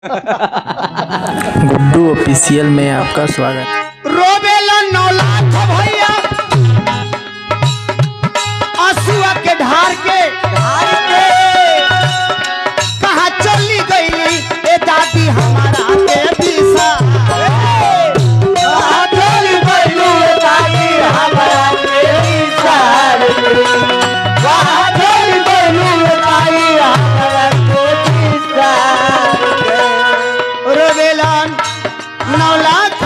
Guddu official में आपका स्वागत। रोबेला 9 लाख भैया आंसुआ के ढार के कहाँ चली गई ए दादी हमारा के पीसा कहाँ चली गई ए दादी हमारा के पीसा कहाँ चली गई ए दादी हमारा के पीसा रोबेला 9 लाख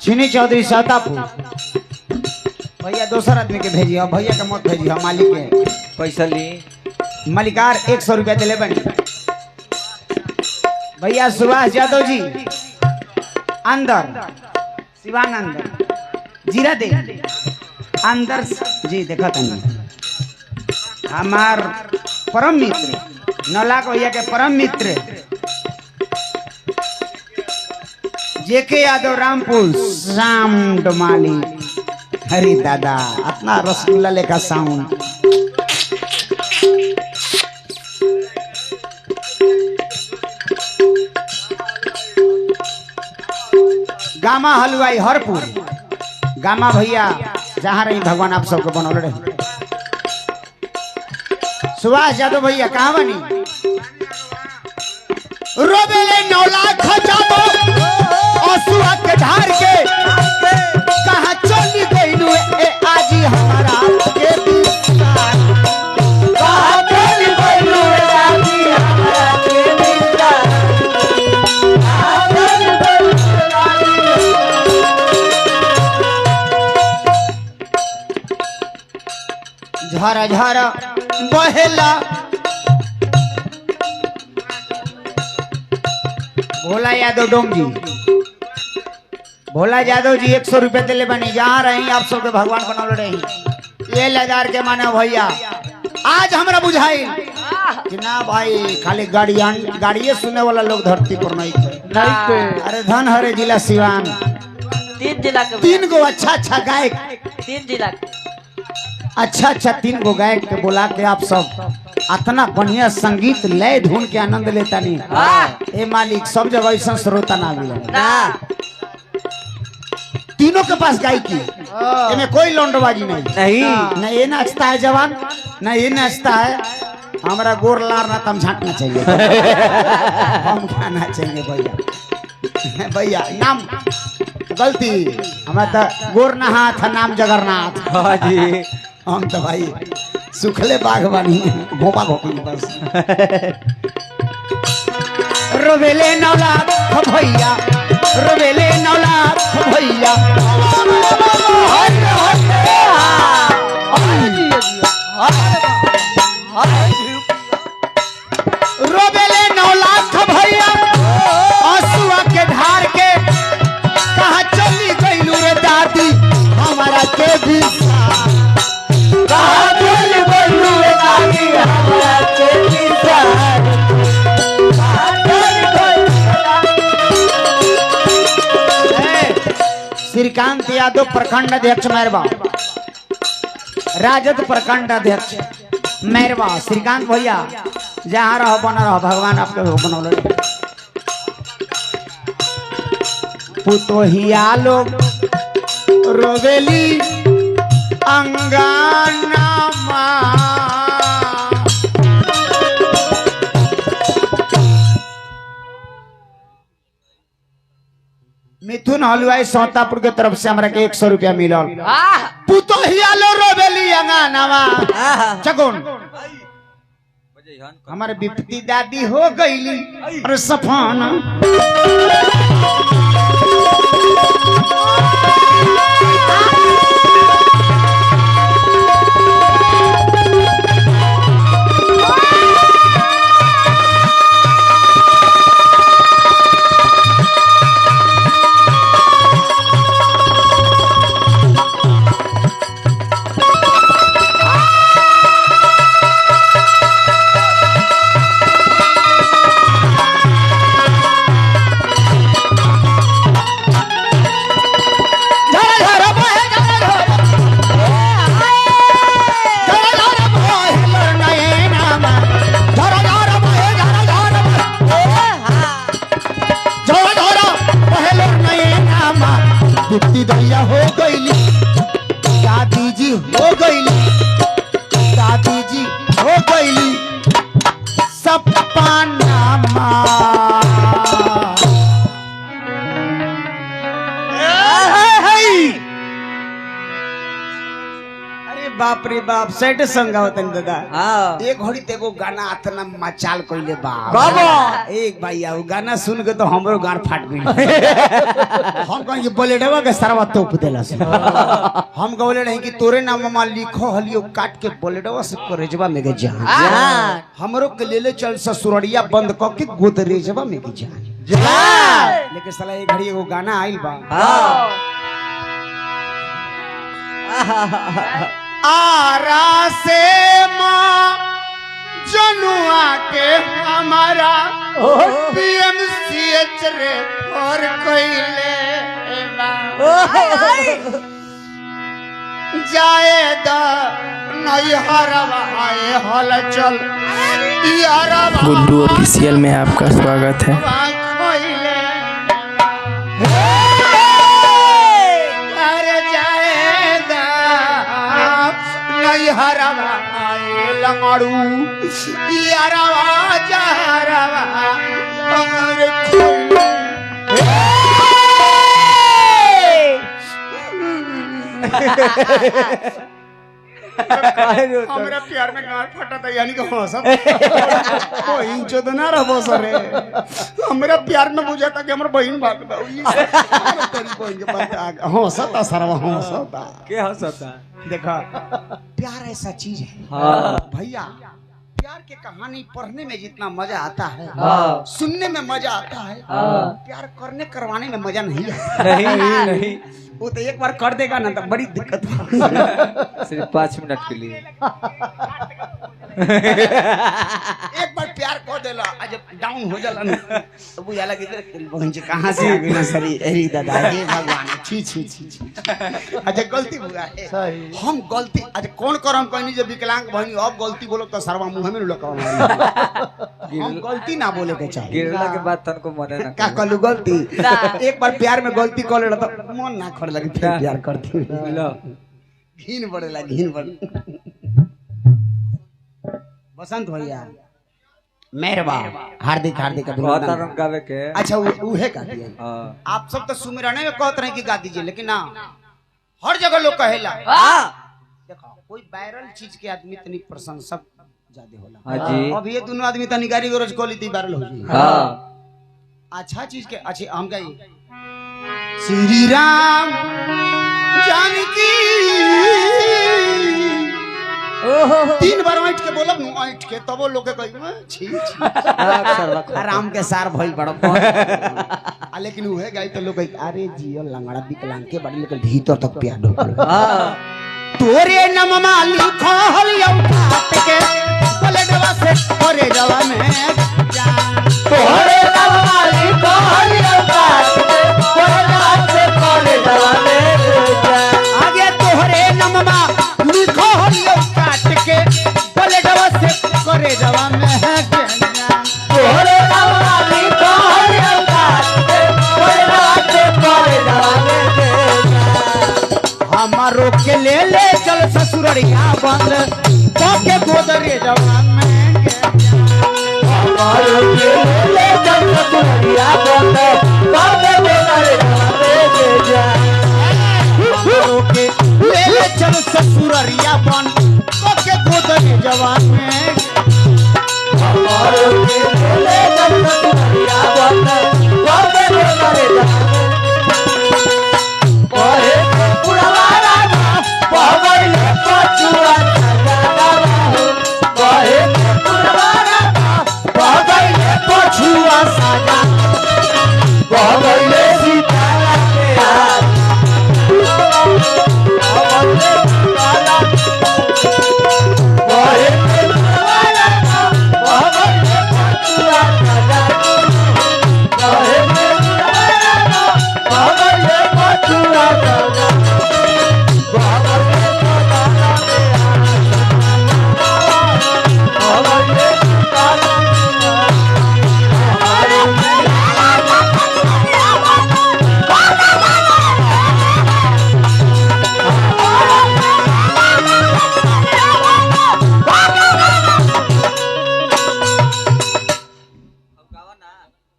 चीनी चौधरी सातापुर भैया दोसर आदमी के भेजिए, भैया के मत भेजिए, मालिक के पैसा ली मालिकार 100 रुपया दिले बनी। भैया सुभाष यादव जी अंदर, शिवानंद जीरा दे अंदर जी देखा तनी हमार परम मित्र 9 लाख भैया के परम मित्र जेके यादव रामपुर शाम डोमाली। हरी दादा अपना रसगुल्ला लेका साउंड गामा हलवाई हरपुर गामा भैया जहाँ रही भगवान आप सबको बनौले रहे। सुभाष यादव भैया कहाँ बनी रोबेले 9 लाख जाबो आंसुआ के ढार के कहाँ चली गई ए आजी हमारा के पीसा कहाँ चली गई ए आजी हमारा के पीसा झरा झरा बहेला भोला यादव डोम जी, भोला यादव जी 100 रुपये दिले बनी। जहाँ रही आप सबके भगवान बनौले रही ये लदार के माने भैया आज हमरा बुझाई कि ना भाई खाली गाड़िए सुने वाला लोग धरती पर नहीं थे। अरे धन हरे जिला सिवान 3 जिला के 3 गो अच्छा गायक 3 जिला अच्छा 3 गो गायक के बुला के आप सब इतना बढ़िया संगीत लय धुन के आनंद लेता नहीं। ए मालिक सब जगह ऐसा श्रोता ना मिले तीनों के पास गायकी इनमें कोई लौंडबाजी नहीं न ये नाचता है जवान न ये नाचता है। हमारा गोर लार ना तम झांकना चाहिए हम क्या नाचेंगे भैया भैया नाम गलती हमारा तो गोर ना हाथ नाम जगन्नाथ जी। हम तो भाई सुखले बागवानी घोपा घोपी बस रोबेले 9 लाख भैया रोबेले 9 लाख भैया रोबेले 9 लाख भैया आंसुआ के ढार के कहाँ चली गई रे दादी हमारा के पीसा कहाँ चली गई रे दादी हमारा के पीसा श्रीकांत यादव प्रखंड अध्यक्ष मैरवा, राजद प्रखंड अध्यक्ष मैरवा। श्रीकांत भैया जहाँ रहो बना रहो भगवान आपके बनौले। पुतोहिया लोग रोवेली अंगाना माँ मिथुन हलवाई सौतापुर के तरफ से हमरा के 100 रुपया मिलल। आह पुतोहिया लो रोबेली अंगानावा चगुन हमारे बिपती दादी हो गईली और सफाना बिपती दैया हो गईली दादी जी हो गईली दादी जी हो गईली सपनामा अरे बाप रे बाप सेट संग आवतन दादा हाँ एक घड़ी तेगो गाना अतना मचाल कइले बाप बाबा एक भैया वो गाना सुन के तो हमरो गार फाट गई हम कहीं बोलेडवा के सरवा तोप देला से हम कहले नहीं कि तोरे नाम में लिखो हलियो काट के बोलेडवा से कोरेजवा में के जान जान हमरो के लेले चल ससुरड़िया बंद क के गोदरेजवा में के जान जान लेकिन साला एक घड़ी एगो गाना आइल बा हाँ आरा से मां जनुआ के हमारा पीएमसीएच रे और कोइले जाएदा नहीं हरवा आए हल चल यारवा गुड्डू ऑफिशियल में आपका स्वागत है। खोइले अरे जाएदा नहीं हरवा आए लंगड़ू यारवा जहरवा और खोइले हमरा प्यार में गाल फटा था यानी कि हाँ सब ओ इंचो तो ना रहो सर हमरा प्यार में बुझा था कि हमरा बहन भाग दो तेरी बहन के बात आ हाँ सता सरवा हाँ सता क्या हंसता देखा प्यार ऐसा चीज है हाँ भैया प्यार की कहानी पढ़ने में जितना मजा आता है हाँ। सुनने में मजा आता है हाँ। प्यार करने करवाने में मजा नहीं है नहीं नहीं वो तो एक बार कर देगा ना तो बड़ी दिक्कत है सिर्फ 5 मिनट के लिए एक बार प्यार कर देला आज डाउन हो जाला ना तो बुझा लगे बहन जी कहां से आ गई ना सरी अरे दादा हे भगवान छी छी छी छी अच्छा गलती हुआ है सही हम गलती आज कौन करम कहनी जब विकलांग बहनी अब गलती बोलो तो सरवा मुंह में लगा हम गलती ना बोले के चाहिए गिरला के बाद तनको मने ना का कलू गलती एक बार प्यार में गलती कर लेला तो मन ना कर लगे फिर प्यार करती लो घिन बढ़ेला घिन बढ़ बसंत भैया मेहरबा हार्दिक हार्दिक बहुत अभिनंदन आराम गावे के अच्छा उहे का दिया हां आप सब तो सुमिरने में कहते रहे कि गा दीजिए लेकिन ना हर जगह लोग कहेला हां देखो कोई वायरल चीज के आदमी तनी प्रशंसक ज्यादा होला हां जी अब ये दोनों आदमी तनी गाड़ी गरोज कोली ती वायरल हो जी हां अच्छा चीज के अच्छे हम गई श्री राम जानकी तीन बार ऐठ के बोलब नु ऐठ के तबो लोग के कहि छी छी आराम के सार भइल बड़ आ लेकिन उहे गई तो लोग कहि अरे जियो लंगड़ा विकलांग के बड़ी लेकिन भीतर तक प्यार ढोकल हां तोरे नममा लिखो हलियो काट के पलटवा से तोरे जवा में तोरे नममा लिखो हलियो काट के पलटवा से तोरे जवा में आगे तोहरे नममा लिखो हलियो काट के पलटवा से तोरे जवा में तोरे नममा लिखो हलियो काट के पलटवा से तोरे जवा में हमारो के ले चल ससुरड़िया बंद के गोदरे जवान में हमारो के ले चल ससुरड़िया बंद के गोदरे जवान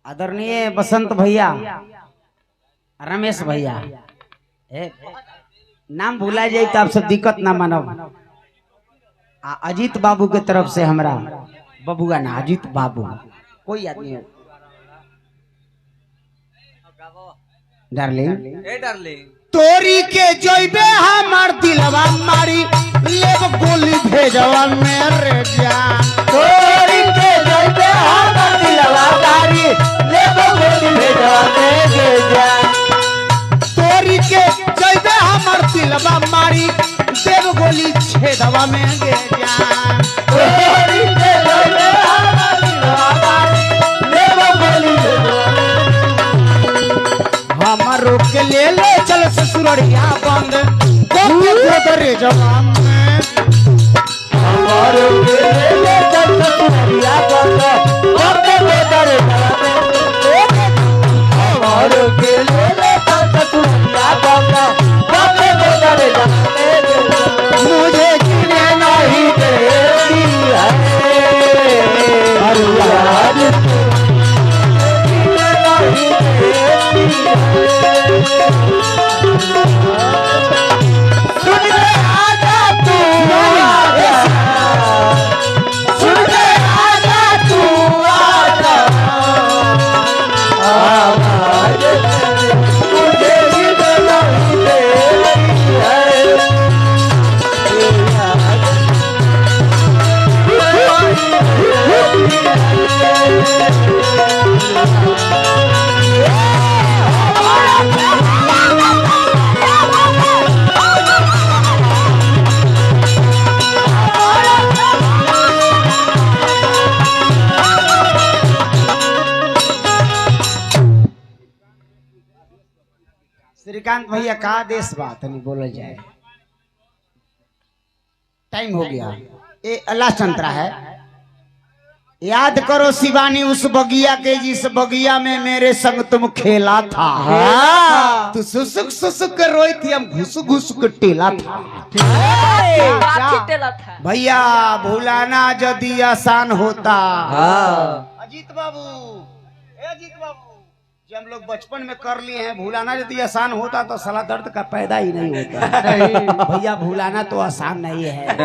आदरणीय बसंत भैया, रमेश भैया, नाम भूला जाए तो आप सब दिक्कत ना मानो। अजीत बाबू के तरफ से हमरा बबुआ ना अजीत बाबू कोई आदमी डार्लिंग तोरी के जोइबे हमार दिलवा मारी लेब गोली भेजवा मेरे जान। तोरी के जोइबे हमार दिलवा मारी लेब गोली भेजवा मेरे जान। तोरी के जोइबे हमार दिलवा मारी देव गोली छेदवा में गे जान। तोरी के जोइबे हमार दिलवा मारी लेब गोली भेजवा हमारो के ले चल ससुररिया बंद कोके गोदरे जवान में। हमारो के ले चल ससुररिया बंद कोके गोदरे जवान में। हमारो के ले चल ससुररिया बंद कोके गोदरे जवान में। मुझे गिरे नहीं देती है याद नहीं देती है। सुन ले आजा तू आजा, सुन ले आजा तू आजा, आवाज़ मुझे गिर नहीं देती है याद श्रीकांत भैया का आदेश बात नहीं बोला जाए। टाइम हो गया। ये लास्ट अंतरा है। याद करो शिवानी उस बगिया के जिस बगिया में मेरे संग तुम खेला था। तू सुसुक सुसुक कर रोई थी, हम घुस घुस कर टेला था। भैया भूलाना यदि आसान होता। अजीत बाबू, अजीत बाबू, जो हम लोग बचपन में कर लिए हैं, भूलाना यदि आसान होता तो साला दर्द का पैदा ही नहीं होता। भैया भूलाना तो आसान नहीं है।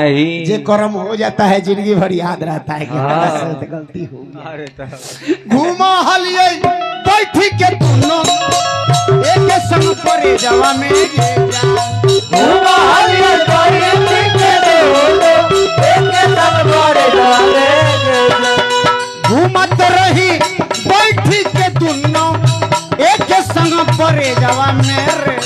जे कर्म हो जाता है जिंदगी भर याद रहता है कि हमारे से गलती होगी। घूमा हलिए बैठी के दोनों एक संग परे जवा में गे जा। घूमा हलिए बैठी के दोनों एक संग परे जवा में गे जा। घूमत रही बैठी के दोनों एक संग परे जवा मेरे।